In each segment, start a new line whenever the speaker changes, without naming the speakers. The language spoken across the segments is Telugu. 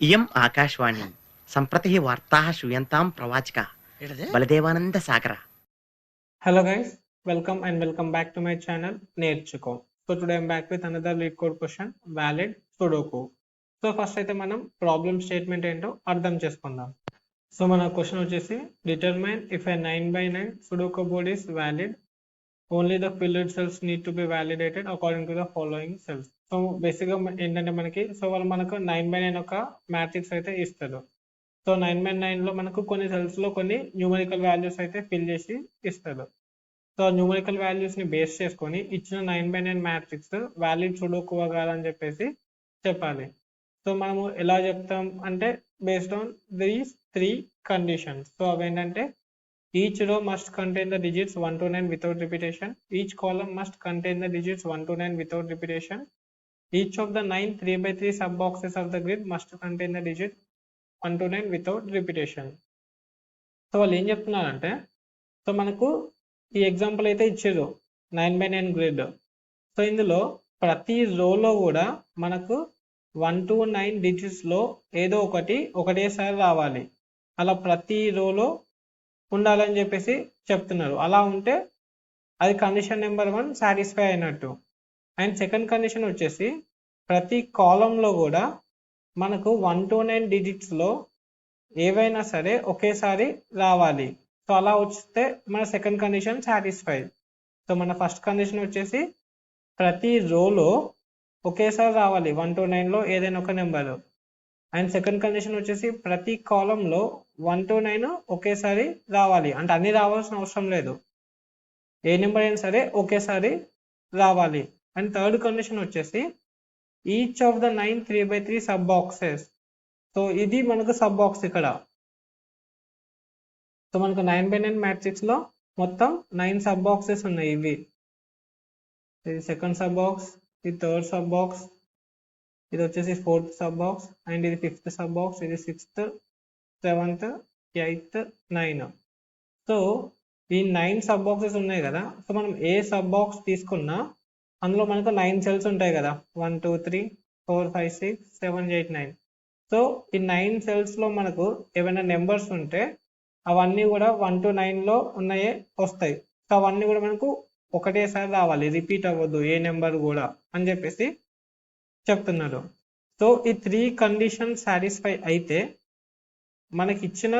इयम् आकाशवाणी सम्प्रति वार्ताः श्रूयन्तां प्रवाचकः बलदेवानन्दसागरः.
Hello guys, welcome and welcome back to my channel Nerchuko. So today I'm back with another lead code question, valid Sudoku. So first అయితే మనం ప్రాబ్లమ్ స్టేట్మెంట్ ఏంటో అర్థం చేసుకుందాం. సో మన క్వశ్చన్ వచ్చేసి determine if a 9x9 Sudoku board is valid, only the filled cells need to be validated according to the following cells. So బేసిక్గా ఏంటంటే మనకు 9x9 ఒక మ్యాట్రిక్స్ అయితే ఇస్తారు. సో 9x9 లో మనకు కొన్ని సెల్స్ లో కొన్ని న్యూమరికల్ వాల్యూస్ అయితే ఫిల్ చేసి ఇస్తారు. సో న్యూమరికల్ వాల్యూస్ ని బేస్ చేసుకొని ఇచ్చిన 9x9 మ్యాట్రిక్స్ వ్యాలిడ్ సుడోకువా కాదని చెప్పేసి చెప్పాలి. సో మనము ఎలా చెప్తాం అంటే based on these 3 conditions. So అవేంటంటే each row must contain the digits 1 to 9 without repetition, each column must contain the digits 1 to 9 without repetition, each of the 9 3x3 sub boxes of the grid must contain the digit 1 to 9 without repetition. So వాళ్ళు ఏం చెప్తున్నారంటే, సో మనకు ఈ ఎగ్జాంపుల్ అయితే ఇచ్చారు 9x9 గ్రిడ్. సో ఇందులో ప్రతి రోలో కూడా మనకు 1 to 9 డిజిట్స్ లో ఏదో ఒకటేసారి రావాలి. అలా ప్రతి రోలో ఉండాలని చెప్పేసి చెప్తున్నారు. అలా ఉంటే అది కండిషన్ నెంబర్ 1 సాటిస్ఫై అయినట్టు. అండ్ సెకండ్ కండిషన్ వచ్చేసి ప్రతి కాలంలో కూడా మనకు 1 to 9 డిజిట్స్ లో ఏవైనా సరే ఒకేసారి రావాలి. సో అలా వస్తే మన సెకండ్ కండిషన్ సాటిస్ఫై. సో మన ఫస్ట్ కండిషన్ వచ్చేసి ప్రతి రోలో ఒకేసారి రావాలి 1 to 9 లో ఏదైనా ఒక నెంబర్. అండ్ సెకండ్ కండిషన్ వచ్చేసి ప్రతి కాలంలో 1 to 9 ఒకేసారి రావాలి. అంటే అన్ని రావాల్సిన అవసరం లేదు, ఏ నెంబర్ అయినా సరే ఒకేసారి రావాలి. అండ్ థర్డ్ కండిషన్ వచ్చేసి each of the 9 3x3 sub boxes. So ఇది మనకు సబ్ బాక్స్ ఇక్కడ. సో మనకు 9x9 మ్యాట్రిక్స్ లో మొత్తం 9 సబ్ బాక్సెస్ ఉన్నాయి. ఇవి ఇది సెకండ్ సబ్ బాక్స్, ఇది థర్డ్ సబ్ బాక్స్, ఇది వచ్చేసి ఫోర్త్ సబ్ బాక్స్, అండ్ ఇది ఫిఫ్త్ సబ్ బాక్స్, ఇది 6th 7th 8th 9. సో ఈ 9 సబ్ బాక్సెస్ ఉన్నాయి కదా. సో మనం ఏ సబ్ బాక్స్ తీసుకున్నా అందులో మనకు 9 సెల్స్ ఉంటాయి కదా, 1 2 3 4 5 6 7 8 9. సో ఈ 9 సెల్స్ లో మనకు ఏమైనా నెంబర్స్ ఉంటే అవన్నీ కూడా 1 to 9 లో ఉన్నాయే వస్తాయి. సో అవన్నీ కూడా మనకు ఒకటేసారి రావాలి, రిపీట్ అవ్వద్దు ఏ నెంబర్ కూడా అని చెప్పేసి చెప్తున్నారు. సో ఈ 3 కండిషన్ సాటిస్ఫై అయితే మనకి ఇచ్చిన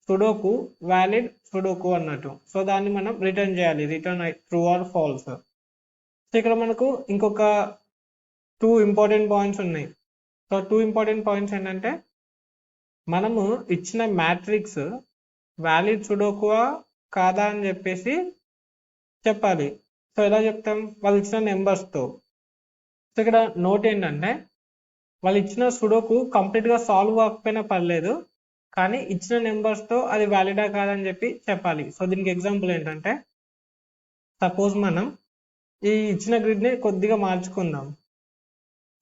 సుడోకు వ్యాలిడ్ సుడోకు అన్నట్టు. సో దాన్ని మనం రిటర్న్ చేయాలి, return true or false. So ఇక్కడ మనకు ఇంకొక 2 ఇంపార్టెంట్ పాయింట్స్ ఉన్నాయి. సో 2 ఇంపార్టెంట్ పాయింట్స్ ఏంటంటే మనము ఇచ్చిన మ్యాట్రిక్స్ వ్యాలిడ్ సుడోకువా కాదా అని చెప్పేసి చెప్పాలి. సో ఎలా చెప్తాం, వాళ్ళు ఇచ్చిన నెంబర్స్తో. సో ఇక్కడ నోట్ ఏంటంటే వాళ్ళు ఇచ్చిన సుడోకు కంప్లీట్గా సాల్వ్ అవ్వకపోయినా పర్లేదు, కానీ ఇచ్చిన నెంబర్స్తో అది వ్యాలిడా కాదని చెప్పి చెప్పాలి. సో దీనికి ఎగ్జాంపుల్ ఏంటంటే సపోజ్ మనం ఈ ఇచ్చిన గ్రిడ్ని కొద్దిగా మార్చుకుందాం.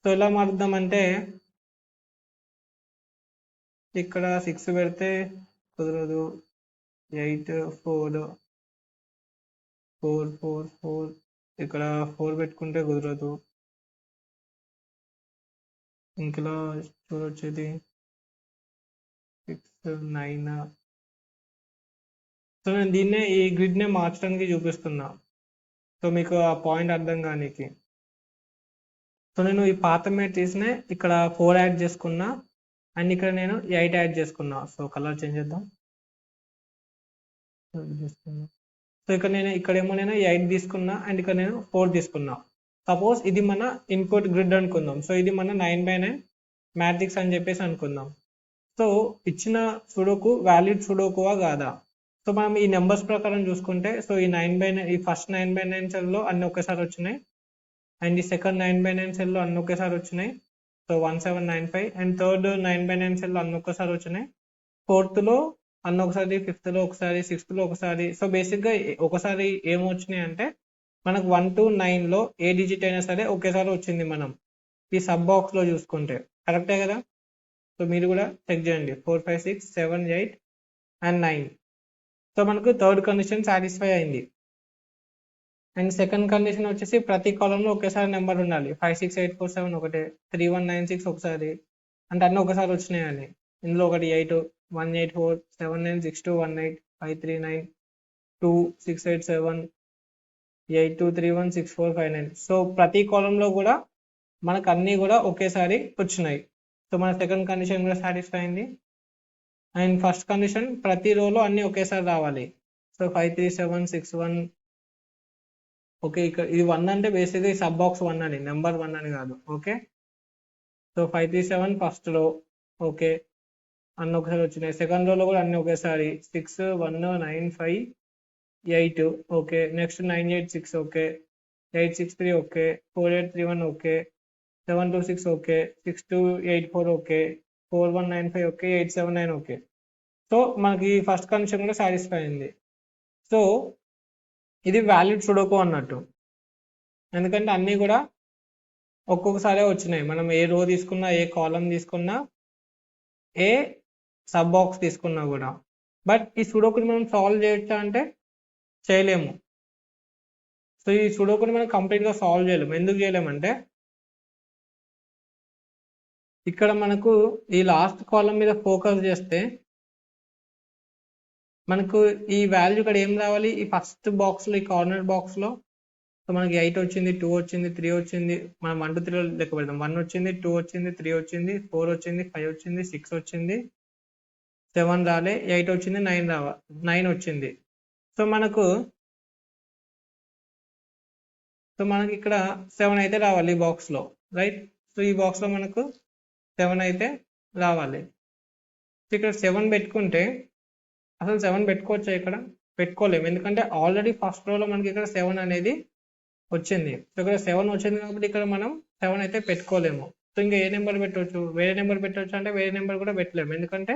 సో ఎలా మారుద్దాం అంటే ఇక్కడ 6 పెడితే కుదరదు, 8 4 4 4 4, ఇక్కడ 4 పెట్టుకుంటే కుదరదు, ఇంకలా చూడొచ్చేది 6 9. సో నేను దీన్నే ఈ గ్రిడ్నే మార్చడానికి చూపిస్తున్నా, సో మీకు ఆ పాయింట్ అర్థం కానీకి. సో నేను ఈ పాత మ్యాట్రిక్స్నే ఇక్కడ 4 యాడ్ చేసుకున్నా, అండ్ ఇక్కడ నేను 8 యాడ్ చేసుకున్నా. సో కలర్ చేంజ్ చేద్దాం. సో ఇక్కడేమో నేను 8 తీసుకున్నా, అండ్ ఇక్కడ నేను 4 తీసుకున్నా. సపోజ్ ఇది మన ఇన్పుట్ గ్రిడ్ అనుకుందాం. సో ఇది మన 9x9 మ్యాట్రిక్స్ అని చెప్పేసి అనుకుందాం. సో ఇచ్చిన సుడోకు వ్యాలిడ్ సుడోకువా కాదా. సో మనం ఈ నెంబర్స్ ప్రకారం చూసుకుంటే, సో ఈ 9x9 ఈ ఫస్ట్ 9x9 సెల్లో అన్ని ఒకేసారి వచ్చినాయి, అండ్ ఈ సెకండ్ 9x9 సెల్లో అన్ని ఒకేసారి వచ్చినాయి. సో 1 7 9 5. అండ్ థర్డ్ 9x9 సెల్లో అన్ని ఒకేసారి వచ్చినాయి, ఫోర్త్ లో అన్ని ఒకసారి, ఫిఫ్త్ లో ఒకసారి, 6th లో ఒకసారి. సో బేసిక్గా ఒకసారి ఏమొచ్చినాయి అంటే మనకు 1 to 9 లో ఏ డిజిట్ అయినా సరే ఒకేసారి వచ్చింది మనం ఈ సబ్ బాక్స్ లో చూసుకుంటే. కరెక్టే కదా. సో మీరు కూడా చెక్ చేయండి, 4 5 6 7 8 and 9. సో మనకు థర్డ్ కండిషన్ సాటిస్ఫై అయింది. అండ్ సెకండ్ కండిషన్ వచ్చేసి ప్రతి కాలంలో ఒకేసారి నెంబర్ ఉండాలి, 5 6 8 4 7 ఒకటే, 3 1 9 6 ఒకసారి, అంటే అన్నీ ఒకసారి వచ్చినాయని. ఇందులో ఒకటి 8, 184, 79, 62, 18, 539, 2, 687, 8231, 6459. సో ప్రతి కాలంలో కూడా మనకు అన్నీ కూడా ఒకేసారి వచ్చినాయి. సో మన సెకండ్ కండిషన్ కూడా సాటిస్ఫై అయింది. అండ్ ఫస్ట్ కండిషన్ ప్రతి రోలో అన్ని ఒకేసారి రావాలి. సో 53761. ఓకే, ఇక్కడ ఇది 1 అంటే బేసిక్గా సబ్ బాక్స్ 1 అని, నెంబర్ 1 అని కాదు. Okay, so 537 first row. Okay, అన్ని ఒకసారి వచ్చినాయి. సెకండ్ రోలో కూడా అన్ని ఒకేసారి 6, 1, 9, 5, 8. Okay, next 986. Okay, 863. Okay, 4831. Okay, 726. Okay, 6284. Okay, 4195. Okay, 879. Okay. So మనకి ఫస్ట్ కండిషన్ కూడా సాటిస్ఫై అయింది. సో ఇది వ్యాలిడ్ సుడోకు అన్నట్టు, ఎందుకంటే అన్నీ కూడా ఒక్కొక్కసారే వచ్చినాయి. మనం ఏ రో తీసుకున్నా, ఏ కాలం తీసుకున్నా, ఏ సబ్ బాక్స్ తీసుకున్నా కూడా. బట్ ఈ సుడోకుని మనం సాల్వ్ చేయొచ్చా అంటే చేయలేము. సో ఈ సుడోకుని మనం కంప్లీట్గా సాల్వ్ చేయలేము. ఎందుకు చేయలేమంటే ఇక్కడ మనకు ఈ లాస్ట్ కాలం మీద ఫోకస్ చేస్తే మనకు ఈ వాల్యూ ఇక్కడ ఏం రావాలి, ఈ ఫస్ట్ బాక్స్లో, ఈ కార్నర్ బాక్స్లో. సో మనకి 8 వచ్చింది, 2 వచ్చింది, 3 వచ్చింది. మనం 1 to 3 లెక్క పెడదాం. 1 వచ్చింది, 2 వచ్చింది, 3 వచ్చింది, 4 వచ్చింది, 5 వచ్చింది, 6 వచ్చింది, 7 రాలే, 8 వచ్చింది, 9 వచ్చింది. సో మనకి ఇక్కడ 7 అయితే రావాలి ఈ బాక్స్లో, రైట్? సో ఈ బాక్స్లో మనకు 7 అయితే రావాలి. సో ఇక్కడ 7 పెట్టుకుంటే అసలు 7 పెట్టుకోవచ్చా? ఇక్కడ పెట్టుకోలేము, ఎందుకంటే ఆల్రెడీ ఫస్ట్ రోలో మనకి ఇక్కడ 7 అనేది వచ్చింది. సో ఇక్కడ 7 వచ్చింది కాబట్టి ఇక్కడ మనం 7 అయితే పెట్టుకోలేము. సో ఇంకా ఏ నెంబర్ పెట్టవచ్చు? వేరే నెంబర్ పెట్టవచ్చు అంటే వేరే నెంబర్ కూడా పెట్టలేము, ఎందుకంటే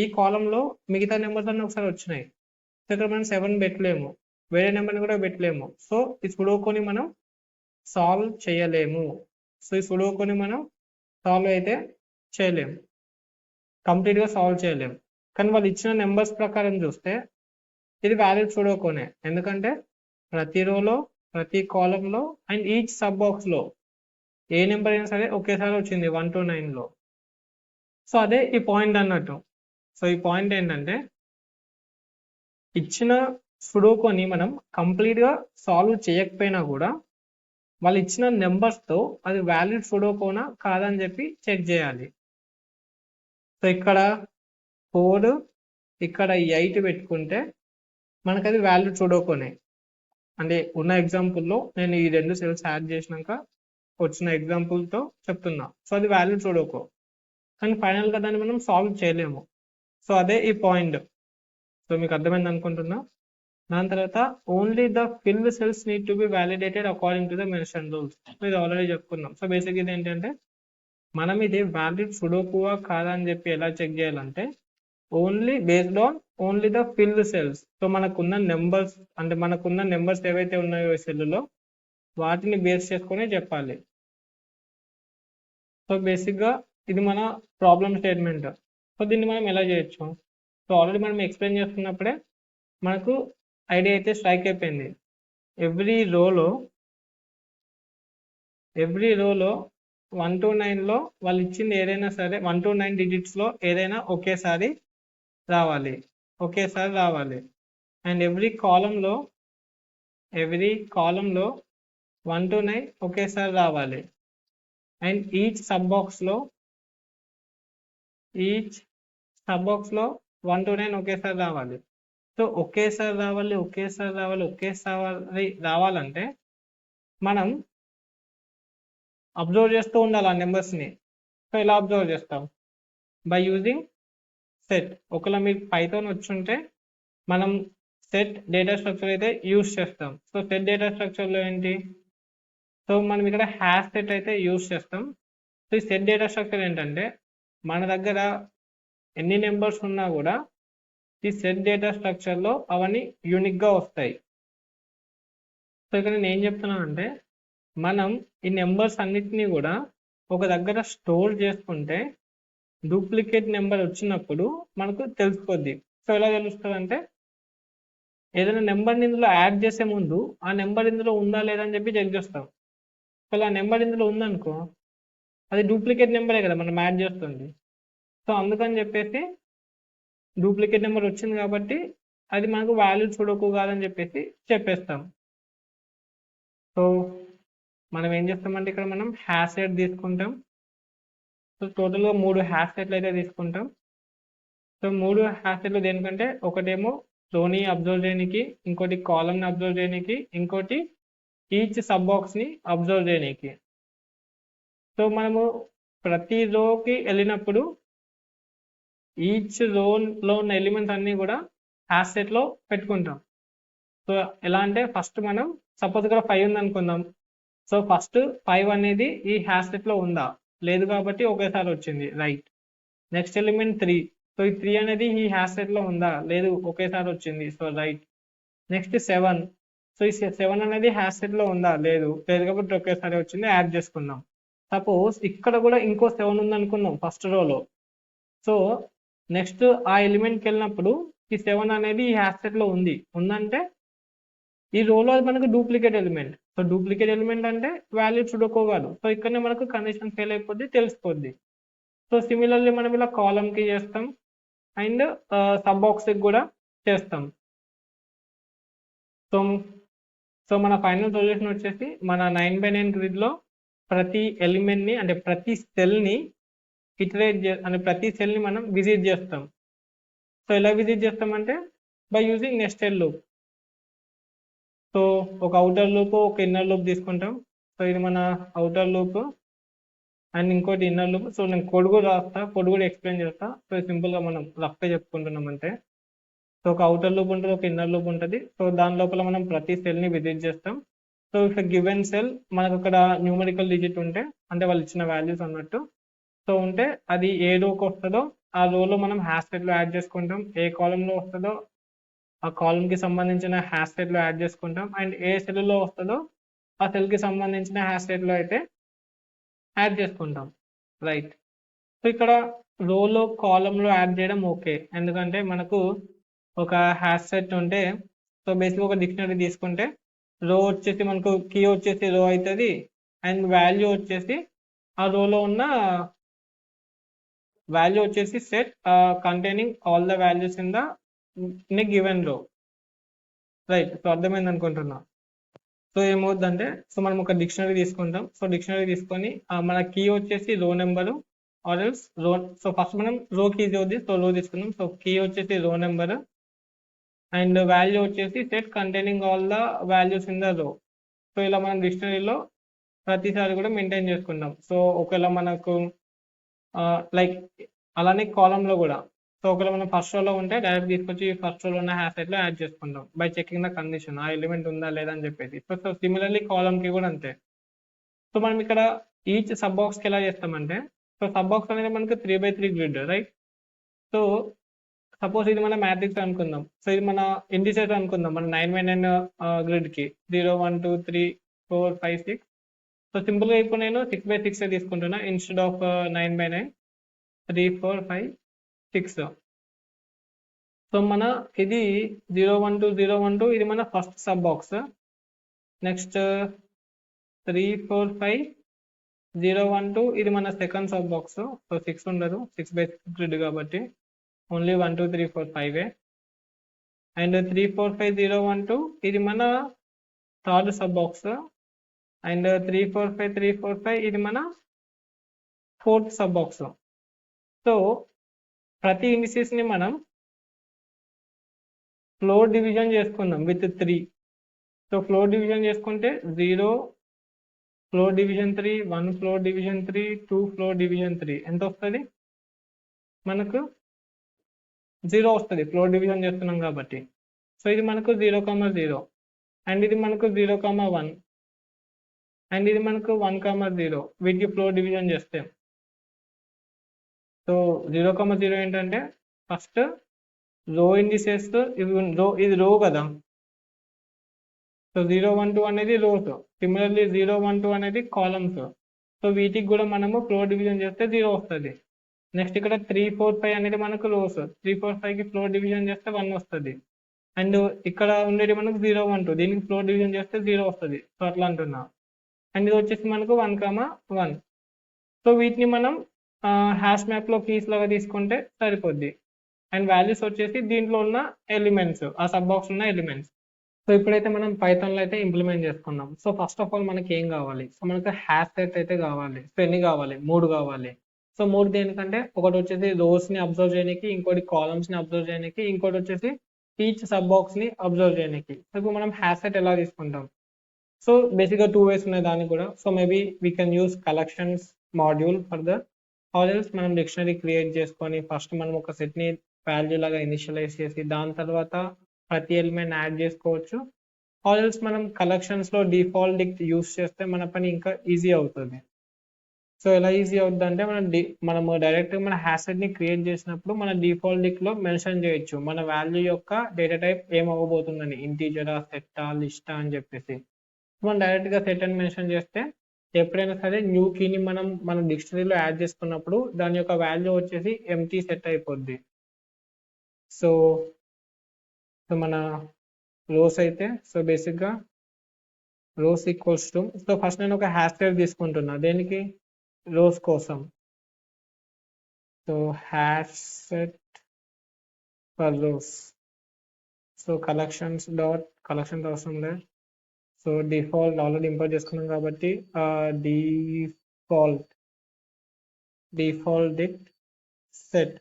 ఈ కాలంలో మిగతా నెంబర్స్ అన్నీ ఒకసారి వచ్చినాయి. సో ఇక్కడ మనం 7 పెట్టలేము, వేరే నెంబర్ని కూడా పెట్టలేము. సో ఈ సుడోకుని మనం సాల్వ్ చేయలేము. సో ఈ సుడోకుని మనం సాల్వ్ అయితే చేయలేము, కంప్లీట్గా సాల్వ్ చేయలేము. కానీ వాళ్ళు ఇచ్చిన నెంబర్స్ ప్రకారం చూస్తే ఇది వ్యాలిడ్ సుడోకునే, ఎందుకంటే ప్రతి రోలో, ప్రతి కాలంలో అండ్ ఈచ్ సబ్ బాక్స్లో ఏ నెంబర్ అయినా సరే ఒకేసారి వచ్చింది 1 to 9లో. సో అదే ఈ పాయింట్ అన్నట్టు. సో ఈ పాయింట్ ఏంటంటే ఇచ్చిన సుడోకుని మనం కంప్లీట్గా సాల్వ్ చేయకపోయినా కూడా వాళ్ళు ఇచ్చిన నెంబర్స్తో అది వ్యాలిడ్ సుడోకోనా కాదని చెప్పి చెక్ చేయాలి. సో ఇక్కడ 4, ఇక్కడ 8 పెట్టుకుంటే మనకు అది వ్యాలిడ్ సుడోకోనే. అంటే ఉన్న ఎగ్జాంపుల్లో నేను ఈ 2 సెల్స్ యాడ్ చేసినాక వచ్చిన ఎగ్జాంపుల్తో చెప్తున్నా. సో అది వ్యాలిడ్ సుడోకో, కానీ ఫైనల్గా దాన్ని మనం సాల్వ్ చేయలేము. సో అదే ఈ పాయింట్. సో మీకు అర్థమైంది అనుకుంటున్నా. దాని తర్వాత only the filled cells need to be validated according to the mention rules. So ఇది ఆల్రెడీ చెప్పుకున్నాం. సో బేసిక్ ఇది ఏంటంటే మనం ఇది వ్యాలిడ్ సుడోకువా కాదా అని చెప్పి ఎలా చెక్ చేయాలంటే only based on only the filled cells. So మనకున్న నెంబర్స్ ఏవైతే ఉన్నాయో ఈ సెల్లో వాటిని బేస్ చేసుకొని చెప్పాలి. సో బేసిక్గా ఇది మన ప్రాబ్లమ్ స్టేట్మెంట్. సో దీన్ని మనం ఎలా చేయొచ్చు? సో ఆల్రెడీ మనం ఎక్స్ప్లెయిన్ చేస్తున్నప్పుడే మనకు ఐడియా అయితే స్ట్రైక్ అయిపోయింది. ఎవ్రీ రోలో 1 to 9లో వాళ్ళు ఇచ్చింది ఏదైనా సరే 1 to 9 డిజిట్స్లో ఏదైనా ఒకేసారి రావాలి. అండ్ ఎవ్రీ కాలంలో 1 to 9 ఒకేసారి రావాలి. అండ్ ఈచ్ సబ్ బాక్స్లో 1 to 9 ఒకేసారి రావాలి. సో ఒకేసారి రావాలంటే మనం అబ్జర్వ్ చేస్తూ ఉండాలి ఆ నెంబర్స్ని. సో ఎలా అబ్జర్వ్ చేస్తాం? By using set. ఒకవేళ మీకు పైథాన్ వచ్చుంటే మనం సెట్ డేటా స్ట్రక్చర్ అయితే యూజ్ చేస్తాం. సో సెట్ డేటా స్ట్రక్చర్లో ఏంటి? సో మనం ఇక్కడ హ్యాష్ సెట్ అయితే యూజ్ చేస్తాం. సో ఈ సెట్ డేటా స్ట్రక్చర్ ఏంటంటే మన దగ్గర ఎన్ని నెంబర్స్ ఉన్నా కూడా ఈ సెట్ డేటా స్ట్రక్చర్లో అవన్నీ యూనిక్గా వస్తాయి. సో ఇక్కడ నేను ఏం చెప్తున్నాను అంటే మనం ఈ నెంబర్స్ అన్నిటినీ కూడా ఒక దగ్గర స్టోర్ చేసుకుంటే డూప్లికేట్ నెంబర్ వచ్చినప్పుడు మనకు తెలిసిపోద్ది. సో ఎలా తెలుస్తుంది అంటే ఏదైనా నెంబర్ని ఇందులో యాడ్ చేసే ముందు ఆ నెంబర్ ఇందులో ఉందా లేదా అని చెప్పి చెక్ చేస్తాం. సో ఆ నెంబర్ ఇందులో ఉందనుకో అది డూప్లికేట్ నెంబరే కదా మనం యాడ్ చేస్తుంది. సో అందుకని చెప్పేసి డూప్లికేట్ నెంబర్ వచ్చింది కాబట్టి అది మనకు వాల్యూ సుడోకు కాదని చెప్పేసి చెప్పేస్తాం. సో మనం ఏం చేస్తామంటే ఇక్కడ మనం హ్యాష్ సెట్ తీసుకుంటాం. సో టోటల్గా 3 హ్యాష్ సెట్లు అయితే తీసుకుంటాం. సో 3 హ్యాష్ సెట్లు దేనికంటే ఒకటేమో రోని అబ్జర్వ్ చేయడానికి, ఇంకోటి కాలమ్ని అబ్జర్వ్ చేయడానికి, ఇంకోటి ఈచ్ సబ్ బాక్స్ని అబ్జర్వ్ చేయడానికి. సో మనము ప్రతి రోకి వెళ్ళినప్పుడు ఈచ్ రోలో ఉన్న ఎలిమెంట్స్ అన్ని కూడా హ్యాష్ సెట్లో పెట్టుకుంటాం. సో ఎలా అంటే ఫస్ట్ మనం సపోజ్ ఇక్కడ 5 ఉంది అనుకుందాం. సో ఫస్ట్ 5 అనేది ఈ హ్యాష్ సెట్లో ఉందా, లేదు కాబట్టి ఒకేసారి వచ్చింది, రైట్. Next element 3. సో ఈ 3 అనేది ఈ హ్యాష్ సెట్లో ఉందా, లేదు ఒకేసారి వచ్చింది, సో రైట్. నెక్స్ట్ 7. సో ఈ 7 అనేది హ్యాష్ సెట్లో ఉందా, లేదు కాబట్టి ఒకేసారి వచ్చింది, యాడ్ చేసుకుందాం. సపోజ్ ఇక్కడ కూడా ఇంకో 7 ఉంది అనుకుందాం ఫస్ట్ రోలో. సో నెక్స్ట్ ఆ ఎలిమెంట్కి వెళ్ళినప్పుడు ఈ 7 అనేది ఈ హ్యాష్ సెట్లో ఉందంటే ఈ రోలో మనకు duplicate element. So duplicate element అంటే వాల్యూ సుడోకు కాదు. సో ఇక్కడనే మనకు కండిషన్ ఫెయిల్ అయిపోద్ది, తెలిసిపోద్ది. సో సిమిలర్లీ మనం ఇలా కాలమ్కి చేస్తాం అండ్ సబ్ బాక్స్కి కూడా చేస్తాం. సో సో మన ఫైనల్ సొల్యూషన్ వచ్చేసి మన 9x9 గ్రిడ్లో ప్రతి ఎలిమెంట్ని అంటే ప్రతి సెల్ని అంటే ప్రతి సెల్ని మనం విజిట్ చేస్తాం. సో ఎలా విజిట్ చేస్తామంటే by using nested loop. So ఒక అవుటర్ లూప్, ఒక ఇన్నర్ లూప్ తీసుకుంటాం. సో ఇది మన అవుటర్ లూప్ అండ్ ఇంకోటి ఇన్నర్ లూప్. సో నేను కోడ్ కూడా రాస్తా, కోడ్ కూడా ఎక్స్ప్లెయిన్ చేస్తా. సో సింపుల్గా మనం రఫ్గా చెప్పుకుంటున్నాం అంటే. సో ఒక అవుటర్ లూప్ ఉంటుంది, ఒక ఇన్నర్ లూప్ ఉంటుంది. సో దాని లోపల మనం ప్రతి సెల్ని విజిట్ చేస్తాం. సో ఇఫ్ గివెన్ సెల్ మనకు అక్కడ న్యూమరికల్ డిజిట్ ఉంటే, అంటే వాళ్ళు ఇచ్చిన వాల్యూస్ అన్నట్టు, సో ఉంటే అది ఏ రోకి వస్తుందో ఆ రోలో మనం హ్యాష్ సెట్లో యాడ్ చేసుకుంటాం. ఏ కాలంలో వస్తుందో ఆ కాలంకి సంబంధించిన హ్యాష్ సెట్లో యాడ్ చేసుకుంటాం. అండ్ ఏ సెల్లో వస్తుందో ఆ సెల్కి సంబంధించిన హ్యాష్ సెట్లో అయితే యాడ్ చేసుకుంటాం, రైట్. సో ఇక్కడ రోలో కాలంలో యాడ్ చేయడం ఓకే, ఎందుకంటే మనకు ఒక హ్యాష్ సెట్ ఉంటే సో బేసిక్గా ఒక డిక్షనరీ తీసుకుంటే రో వచ్చేసి మనకు కీ వచ్చేసి రో అవుతుంది అండ్ వాల్యూ వచ్చేసి ఆ రోలో ఉన్న వాల్యూ వచ్చేసి set containing all the values in the given రో, రైట్. సో అర్థమైంది అనుకుంటున్నా. సో ఏమవుతుందంటే సో మనం ఒక డిక్షనరీ తీసుకుంటాం. సో డిక్షనరీ తీసుకొని మన కీ వచ్చేసి రో నెంబరు ఆర్ ఎల్స్ రో. సో ఫస్ట్ మనం రో కీ అవుద్ది, సో రో తీసుకున్నాం. సో కీ వచ్చేసి రో నెంబర్ అండ్ వాల్యూ వచ్చేసి set containing all the values in the రో. సో ఇలా మనం డిక్షనరీలో ప్రతిసారి కూడా మెయింటైన్ చేసుకుంటాం. సో ఒకవేళ మనకు లైక్ అలానే కాలంలో కూడా సో ఒకవేళ మనం ఫస్ట్ రోలో ఉంటే డైరెక్ట్ తీసుకొచ్చి ఫస్ట్ రోలో ఉన్న హ్యాష్ సెట్లో యాడ్ చేసుకుంటాం బై చెకింగ్ ద కండిషన్, ఆ ఎలిమెంట్ ఉందా లేదా అని చెప్పేసి. సో సిమిలర్లీ కాలంకి కూడా అంతే. సో మనం ఇక్కడ ఈచ్ సబ్ బాక్స్కి ఎలా చేస్తామంటే సో సబ్ బాక్స్ అనేది మనకు 3x3 grid, right. So suppose ఇది మన మ్యాట్రిక్స్ అనుకుందాం. సో ఇది మన ఇండిసెస్ అనుకుందాం మన 9x9 గ్రిడ్కి 0 1 2 3 4 5 6. సో సింపుల్గా ఇప్పుడు నేను 6x6 తీసుకుంటున్నా ఇన్స్టెడ్ ఆఫ్ 9x9 3 4 5 6. సో మన ఇది 0 1 2 0 1 2 ఇది మన ఫస్ట్ సబ్ బాక్స్. నెక్స్ట్ 3 4 5 0 1 2 ఇది మన సెకండ్ సబ్ బాక్స్. సో 6 ఉండదు, 6x6 గ్రిడ్ కాబట్టి ఓన్లీ 1 2 3 4 5. అండ్ 3 4 5 0 1 2 ఇది మన థర్డ్ సబ్ బాక్స్. అండ్ 3 4 5 3 4 5 ఇది మన ఫోర్త్ సబ్ బాక్స్. సో ప్రతి ఇండిసెస్ ని మనం ఫ్లోర్ డివిజన్ చేసుకుందాం విత్ 3. సో ఫ్లోర్ డివిజన్ చేసుకుంటే 0 floor division 3, 1 floor division 3, 2 floor division 3 ఎంత వస్తుంది మనకు 0 వస్తుంది ఫ్లోర్ డివిజన్ చేస్తున్నాం కాబట్టి. సో ఇది మనకు 0, 0 అండ్ ఇది మనకు 0, 1 అండ్ ఇది మనకు 1, 0 వీటికి ఫ్లోర్ డివిజన్ చేస్తే. సో 0, 0 ఏంటంటే ఫస్ట్ రో ఇండిసెస్ ఇది రో కదా. సో 0 1 2 అనేది రోస్. సిమిలర్లీ 0 1 2 అనేది కాలమ్స్. సో వీటికి కూడా మనము ఫ్లోర్ డివిజన్ చేస్తే 0 వస్తుంది. నెక్స్ట్ ఇక్కడ 3 4 5 అనేది మనకు రోస్. 3 4 5కి ఫ్లోర్ డివిజన్ చేస్తే 1 వస్తుంది. అండ్ ఇక్కడ ఉండేది మనకు 0 1 2 దీనికి ఫ్లోర్ డివిజన్ చేస్తే 0 వస్తుంది. సో అట్లా అంటున్నా. అండ్ ఇది వచ్చేసి మనకు 1, 1 సో వీటిని మనం హ్యాష్ మ్యాప్లో కీస్ లాగా తీసుకుంటే సరిపోద్ది. అండ్ వాల్యూస్ వచ్చేసి దీంట్లో ఉన్న ఎలిమెంట్స్, ఆ సబ్ బాక్స్ ఉన్న ఎలిమెంట్స్. సో ఇప్పుడైతే మనం పైథాన్లో అయితే ఇంప్లిమెంట్ చేసుకున్నాం. సో ఫస్ట్ ఆఫ్ ఆల్ మనకి ఏం కావాలి? సో మనకి హ్యాష్ సెట్ అయితే కావాలి. సో ఎన్ని కావాలి? 3 కావాలి. సో 3 దేనికంటే ఒకటి వచ్చేసి రోస్ ని అబ్జర్వ్ చేయడానికి, ఇంకోటి కాలమ్స్ ని అబ్జర్వ్ చేయడానికి, ఇంకోటి వచ్చేసి ఈచ్ సబ్ బాక్స్ ని అబ్జర్వ్ చేయడానికి. సో ఇప్పుడు మనం హ్యాష్ సెట్ ఎలా తీసుకుంటాం? సో బేసిక్గా 2 వేస్ ఉన్నాయి దానికి కూడా. So maybe we can use collections module for the or else మనం డిక్షనరీ క్రియేట్ చేసుకొని ఫస్ట్ మనం ఒక సెట్ ని వాల్యూ లాగా ఇనిషియలైజ్ చేసి దాని తర్వాత ప్రతి ఎలిమెంట్ యాడ్ చేసుకోవచ్చు. ఆర్ ఎల్స్ మనం కలెక్షన్స్ లో డిఫాల్ట్ డిక్ట్ యూస్ చేస్తే మన పని ఇంకా ఈజీ అవుతుంది. సో ఎలా ఈజీ అవుతుంది అంటే మనము డైరెక్ట్ గా మన హ్యాష్ సెట్ ని క్రియేట్ చేసినప్పుడు మన డిఫాల్ట్ డిక్ట్ లో మెన్షన్ చేయొచ్చు మన వాల్యూ యొక్క డేటా టైప్ ఏం అవ్వబోతుందని, ఇంటీజరా, సెట్టా, లిస్టా అని చెప్పేసి. మనం డైరెక్ట్ గా సెట్ అని మెన్షన్ చేస్తే ఎప్పుడైనా సరే న్యూ కీని మనం మన డిక్షనరీలో యాడ్ చేసుకున్నప్పుడు దాని యొక్క వాల్యూ వచ్చేసి ఎంటీ సెట్ అయిపోద్ది. సో సో మన రోస్ అయితే సో బేసిక్ గా rows equals to, so first నేను ఒక హ్యాష్ ట్యాగ్ తీసుకుంటున్నా దేనికి? రోస్ కోసం. So hash set for rows. So collections అవసరం లేదు. సో డిఫాల్ట్ ఆల్రెడీ ఇంపోర్ట్ చేసుకున్నాం కాబట్టి డిఫాల్ట్ డిక్ట్ సెట్.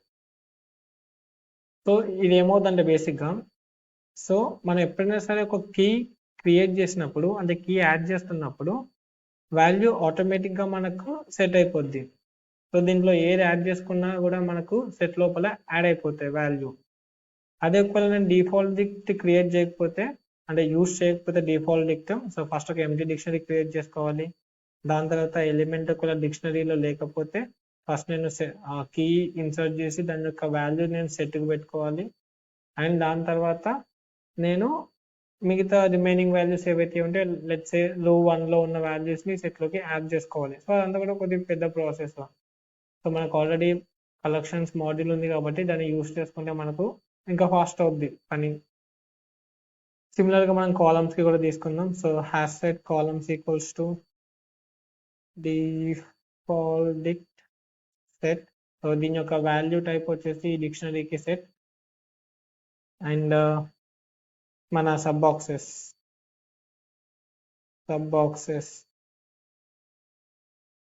సో ఇది ఏమవుతుందంటే బేసిక్గా, సో మనం ఎప్పుడైనా సరే ఒక కీ క్రియేట్ చేసినప్పుడు అంటే కీ యాడ్ చేస్తున్నప్పుడు వాల్యూ ఆటోమేటిక్గా మనకు సెట్ అయిపోద్ది. సో దీంట్లో ఏది యాడ్ చేసుకున్నా కూడా మనకు సెట్ లోపల యాడ్ అయిపోతాయి వాల్యూ. అదే ఒకవేళ నేను డిఫాల్ట్ డిక్ట్ క్రియేట్ చేయకపోతే అంటే యూస్ చేయకపోతే డిఫాల్ట్ డిక్ట్, సో ఫస్ట్ ఒక ఎంటీ డిక్షనరీ క్రియేట్ చేసుకోవాలి. దాని తర్వాత ఎలిమెంట్ ఒకవేళ డిక్షనరీలో లేకపోతే ఫస్ట్ నేను కీ ఇన్సర్ట్ చేసి దాని యొక్క వాల్యూ నేను సెట్కి పెట్టుకోవాలి. అండ్ దాని తర్వాత నేను మిగతా రిమైనింగ్ వాల్యూస్ ఏవైతే ఉంటే లెట్స్ సే రో 1లో ఉన్న వాల్యూస్ని సెట్లోకి యాడ్ చేసుకోవాలి. సో అదంతా కూడా కొద్దిగా పెద్ద ప్రాసెస్. సో మనకు ఆల్రెడీ కలెక్షన్స్ మాడ్యూల్ ఉంది కాబట్టి దాన్ని యూస్ చేసుకుంటే మనకు ఇంకా ఫాస్ట్ అవుద్ది పని. సిమిలర్ గా మనం కాలమ్స్ కి కూడా తీసుకుందాం. So hash set columns equals to default డిక్ట్ set. So దీని యొక్క వాల్యూ టైప్ వచ్చేసి డిక్షనరీకి సెట్. అండ్ మన sub boxes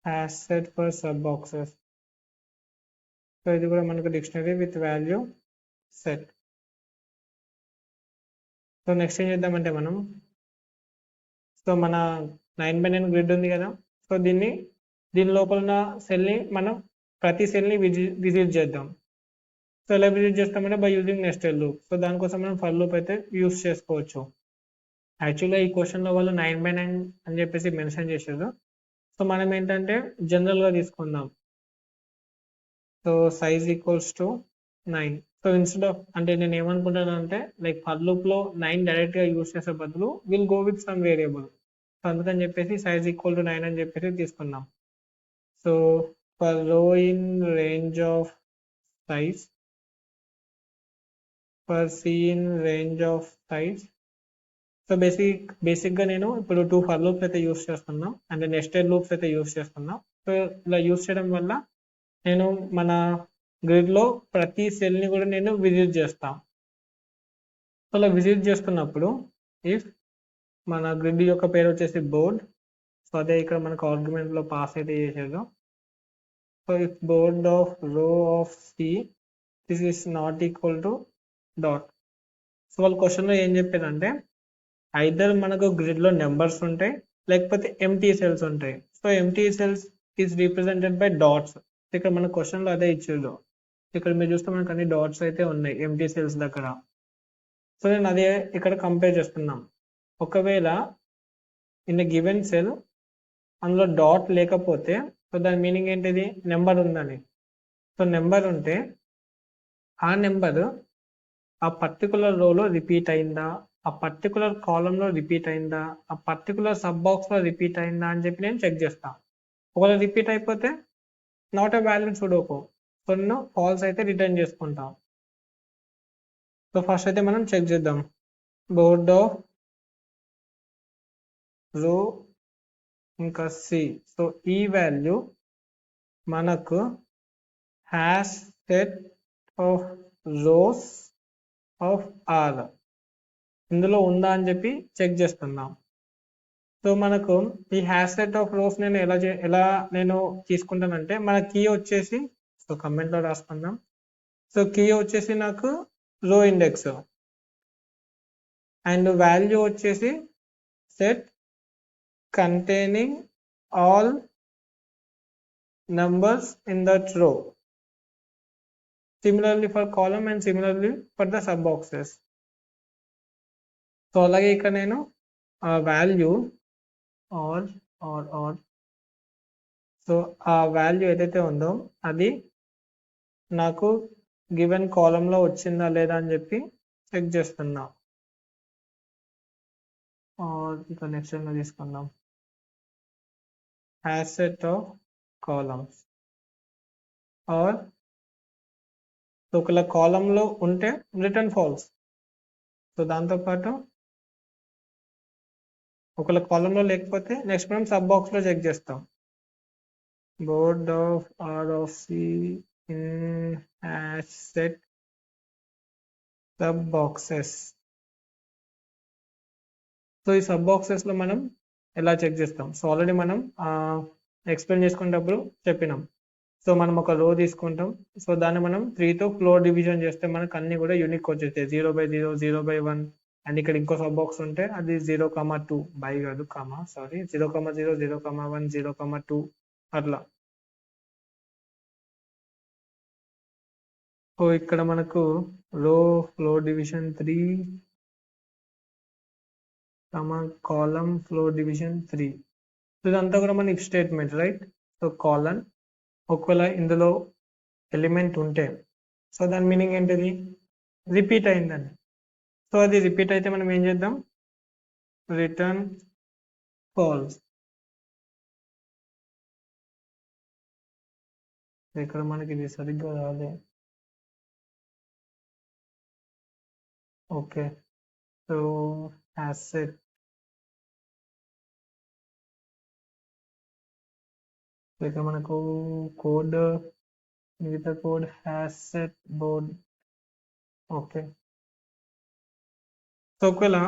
hash set for sub boxes. So ఇది కూడా మనకు dictionary with value set. So next ఏం చేద్దామంటే మనం, సో మన 9x9 గ్రిడ్ ఉంది కదా, సో దీని లోపల ఉన్న సెల్ని మనం ప్రతి సెల్ని విజిట్ చేద్దాం. సో ఎలా విజిట్ చేస్తామంటే by using nested loop. So దానికోసం మనం ఫర్ లూప్ అయితే యూస్ చేసుకోవచ్చు. యాక్చువల్గా ఈ క్వశ్చన్లో వాళ్ళు 9x9 అని చెప్పేసి మెన్షన్ చేశారు. సో మనం ఏంటంటే జనరల్గా తీసుకుందాం. So size equals to 9. So instead of అంటే నేను ఏమనుకుంటాను అంటే లైక్ ఫర్ లూప్లో 9 డైరెక్ట్గా యూస్ చేసే బదులు will go with some variable. So అందుకని చెప్పేసి సైజ్ ఈక్వల్ టు 9 అని చెప్పేసి తీసుకున్నాం. So for row in range of size, for C in range of size. So బేసిక్గా నేను ఇప్పుడు 2 ఫర్ లూప్స్ అయితే యూస్ చేస్తున్నాం అంటే నెస్టెడ్ లూప్స్ అయితే యూస్ చేస్తున్నాం. సో ఇలా యూస్ చేయడం వల్ల నేను మన గ్రిడ్లో ప్రతి సెల్ని కూడా నేను విజిట్ చేస్తాను. సో అలా విజిట్ చేస్తున్నప్పుడు ఇఫ్ మన గ్రిడ్ యొక్క పేరు వచ్చేసి బోర్డ్, సో అదే ఇక్కడ మనకు ఆర్గ్యుమెంట్లో పాస్ అయితే చేసేదో. సో ఇఫ్ బోర్డ్ ఆఫ్ రో of see this is not equal to dot. So వాళ్ళ క్వశ్చన్లో ఏం చెప్పారంటే ఐదర్ మనకు గ్రిడ్లో నెంబర్స్ ఉంటాయి లేకపోతే ఎంటీ సెల్స్ ఉంటాయి. So empty cells is represented by dots. ఇక్కడ మన క్వశ్చన్లో అదే ఇచ్చారు. ఇక్కడ మీరు చూస్తే మనకు అన్ని డాట్స్ అయితే ఉన్నాయి ఎంటీ సెల్స్ దగ్గర. సో నేను అదే ఇక్కడ కంపేర్ చేస్తున్నాం. ఒకవేళ ఇన్ గివెన్ సెల్ అందులో డాట్ లేకపోతే సో దాని మీనింగ్ ఏంటిది? నెంబర్ ఉందని. సో నెంబర్ ఉంటే ఆ నెంబర్ ఆ పర్టికులర్ రోలో రిపీట్ అయిందా, ఆ పర్టికులర్ కాలంలో రిపీట్ అయిందా, ఆ పర్టికులర్ సబ్ బాక్స్లో రిపీట్ అయిందా అని చెప్పి నేను చెక్ చేస్తాను. ఒకవేళ రిపీట్ అయిపోతే not a valid sudoku. So నేను ఫాల్స్ అయితే రిటర్న్ చేసుకుంటాం. సో ఫస్ట్ అయితే మనం చెక్ చేద్దాం. బోర్డ్ ఆఫ్ రో ఇంకా సి. సో ఈ వాల్యూ మనకు hash set of rows of R ఇందులో ఉందా అని చెప్పి చెక్ చేస్తున్నాం. సో మనకు ఈ హ్యాష్ సెట్ ఆఫ్ రోస్ నేను ఎలా నేను తీసుకుంటానంటే మన కీ వచ్చేసి, సో కమెంట్ లో రాసుకుందాం. సో కీ వచ్చేసి నాకు రో ఇండెక్స్ అండ్ వాల్యూ వచ్చేసి set containing all numbers in that row. Similarly for column and similarly for the sub boxes. So అలాగే ఇక్కడ నేను ఆ వాల్యూ ఆర్ సో ఆ వాల్యూ ఏదైతే ఉందో అది నాకు గివెన్ కాలమ్ లో వచ్చిందా లేదా అని చెప్పి చెక్ చేస్తున్నా. ఇక నెక్స్ట్ లో తీసుకుందాం hash set of columns R ఒకవేళ కాలమ్ లో ఉంటే రిటర్న్ ఫాల్స్. సో దాంతో పాటు ఒకవేళ కాలమ్ లో లేకపోతే నెక్స్ట్ మనం సబ్ బాక్స్ లో చెక్ చేస్తాం. Board of R of C in hash set sub boxes. So ఈ సబ్ బాక్సెస్ లో మనం ఎలా చెక్ చేస్తాం? సో ఆల్రెడీ మనం ఎక్స్ప్లెయిన్ చేసుకునేటప్పుడు చెప్పినాం. సో మనం ఒక రో తీసుకుంటాం. సో దాన్ని మనం 3తో ఫ్లోర్ డివిజన్ చేస్తే మనకు అన్ని కూడా యూనిక్ వచ్చేస్తాయి. 0/0, 0/1 అండ్ ఇక్కడ ఇంకో సబ్ బాక్స్ ఉంటే అది 0,2 బై కాదు కామా సారీ 0,0, 0,1, 0,2 అట్లా. సో ఇక్కడ మనకు రో floor division 3 column floor division 3. So ఇదంతా కూడా మన if statement right. So colon ఒకవేళ ఇందులో ఎలిమెంట్ ఉంటే సో దాని మీనింగ్ ఏంటిది? రిపీట్ అయిందని. సో అది రిపీట్ అయితే మనం ఏం చేద్దాం? Return falls. ఇక్కడ మనకి ఇది సరిగ్గా రాలే. ఓకే సో యాసెట్ ఇక్కడ మనకు కోడ్ మిగతా code asset board. Okay so ఒకవేళ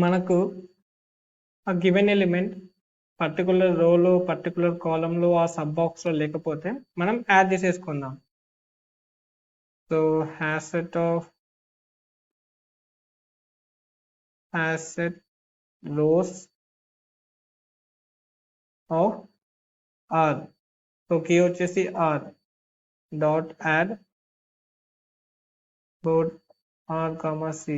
మనకు ఆ గివెన్ ఎలిమెంట్ పర్టికులర్ రోలో పర్టికులర్ కాలంలో ఆ సబ్ బాక్స్ లో లేకపోతే మనం యాడ్ చేసేసుకుందాం. So hashset of hashset rows of R. So key వచ్చేసి R dot add board R comma C.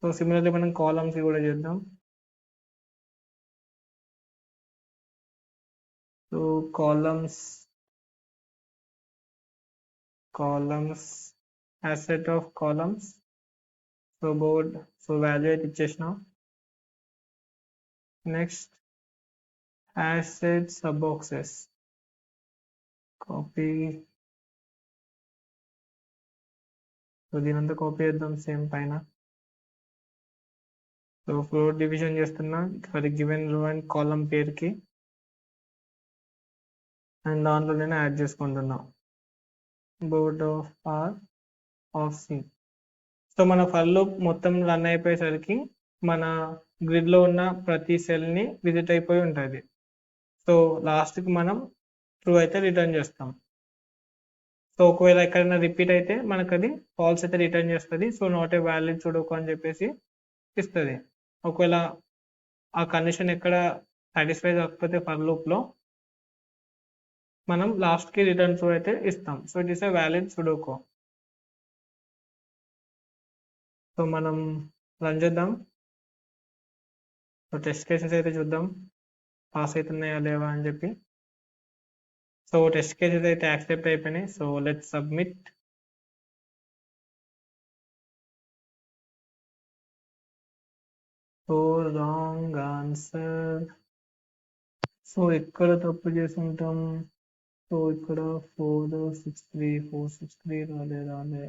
So similarly మనం కాలమ్స్ కూడా చేద్దాం. So columns asset of columns. So board so value అయితే ఇచ్చేసినాం. Next asset sub boxes. Copy. So దీనంతా కాపీ చేద్దాం సేమ్ పైన. సో ఫ్లోర్ డివిజన్ చేస్తున్నా for given row and column పేరుకి అండ్ దాంట్లో నేను యాడ్ చేసుకుంటున్నా board of R of C. So మన ఫర్ లూప్ మొత్తం రన్ అయిపోయేసరికి మన గ్రిడ్ లో ఉన్న ప్రతి సెల్ ని విజిట్ అయిపోయి ఉంటుంది. సో లాస్ట్ కి మనం ట్రూ అయితే రిటర్న్ చేస్తాం. సో ఒకవేళ ఎక్కడైనా రిపీట్ అయితే మనకు అది ఫాల్స్ అయితే రిటర్న్ చేస్తుంది. So not a valid sudoku అని చెప్పేసి ఇస్తుంది. ఒకవేళ ఆ కండిషన్ ఎక్కడ సాటిస్ఫై కాకపోతే ఫర్ లూప్ లో మనం లాస్ట్ కి రిటర్న్ ట్రూ అయితే ఇస్తాం. So it is a valid sudoku. So మనం రన్ చేద్దాం. సో టెస్ట్ కేసెస్ అయితే చూద్దాం పాస్ అవుతున్నాయా లేవా అని చెప్పి. సో టెస్ట్ కేసెస్ అయితే యాక్సెప్ట్ అయిపోయినాయి. So let's submit. So wrong answer. So ఎక్కడ తప్పు చేసి ఉంటాం? సో ఇక్కడ 463 రాలే.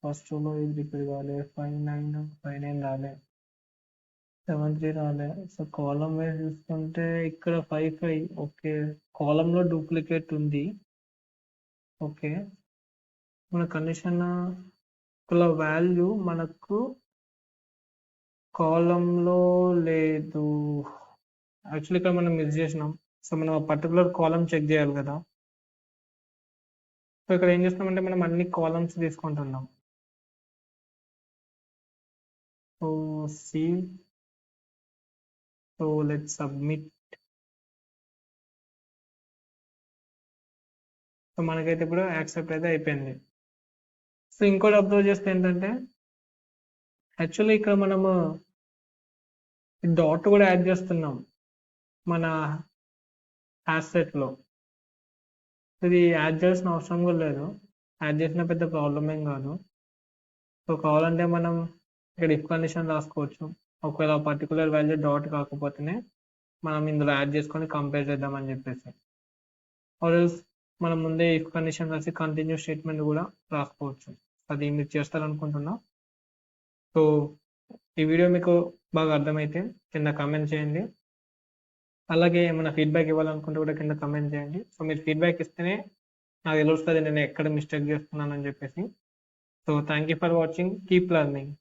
ఫస్ట్ లో ఇది రిపేర్ కాలే. 59 రాలే. 7 3 రాలే. సో కాలం వైజ్ చూసుకుంటే ఇక్కడ 5 5. ఓకే, కాలం లో డూప్లికేట్ ఉంది. ఓకే, మన కండిషన్ వాల్యూ మనకు కాలంలో లేదు. యాక్చువల్లీ ఇక్కడ మనం మిస్ చేసినాం. సో మనం ఆ పర్టికులర్ కాలం చెక్ చేయాలి కదా. సో ఇక్కడ ఏం చేస్తున్నామంటే మనం అన్ని కాలమ్స్ తీసుకుంటున్నాం. So C, so let submit. So మనకైతే ఇప్పుడు యాక్సెప్ట్ అయితే అయిపోయింది. సో ఇంకోటి అబ్జర్వ్ చేస్తే ఏంటంటే యాక్చువల్లీ ఇక్కడ మనము డాట్ కూడా యాడ్ చేస్తున్నాం మన asset లో. ఇది యాడ్ చేయాల్సిన అవసరం కూడా లేదు. యాడ్ చేసిన పెద్ద ప్రాబ్లం ఏం కాదు. సో కావాలంటే మనం ఇక్కడ ఇఫ్ కండిషన్ రాసుకోవచ్చు. ఒకవేళ పర్టికులర్ వాల్యూ డాట్ కాకపోతేనే మనం ఇందులో యాడ్ చేసుకొని కంపేర్ చేద్దామని చెప్పేసి. ఆర్ఎల్స్ మనం ముందే ఇఫ్ కండిషన్ రాసి కంటిన్యూ స్టేట్మెంట్ కూడా రాసుకోవచ్చు. అది మీరు చేస్తారనుకుంటున్నా. సో ఈ వీడియో మీకు బాగా అర్థమైతే కింద కామెంట్ చేయండి. అలాగే ఏమైనా ఫీడ్బ్యాక్ ఇవ్వాలనుకుంటే కూడా కింద కామెంట్ చేయండి. సో మీరు ఫీడ్బ్యాక్ ఇస్తేనే నాకు తెలుస్తుంది నేను ఎక్కడ మిస్టేక్ చేస్తున్నాను అని చెప్పేసి. So thank you for watching. Keep learning.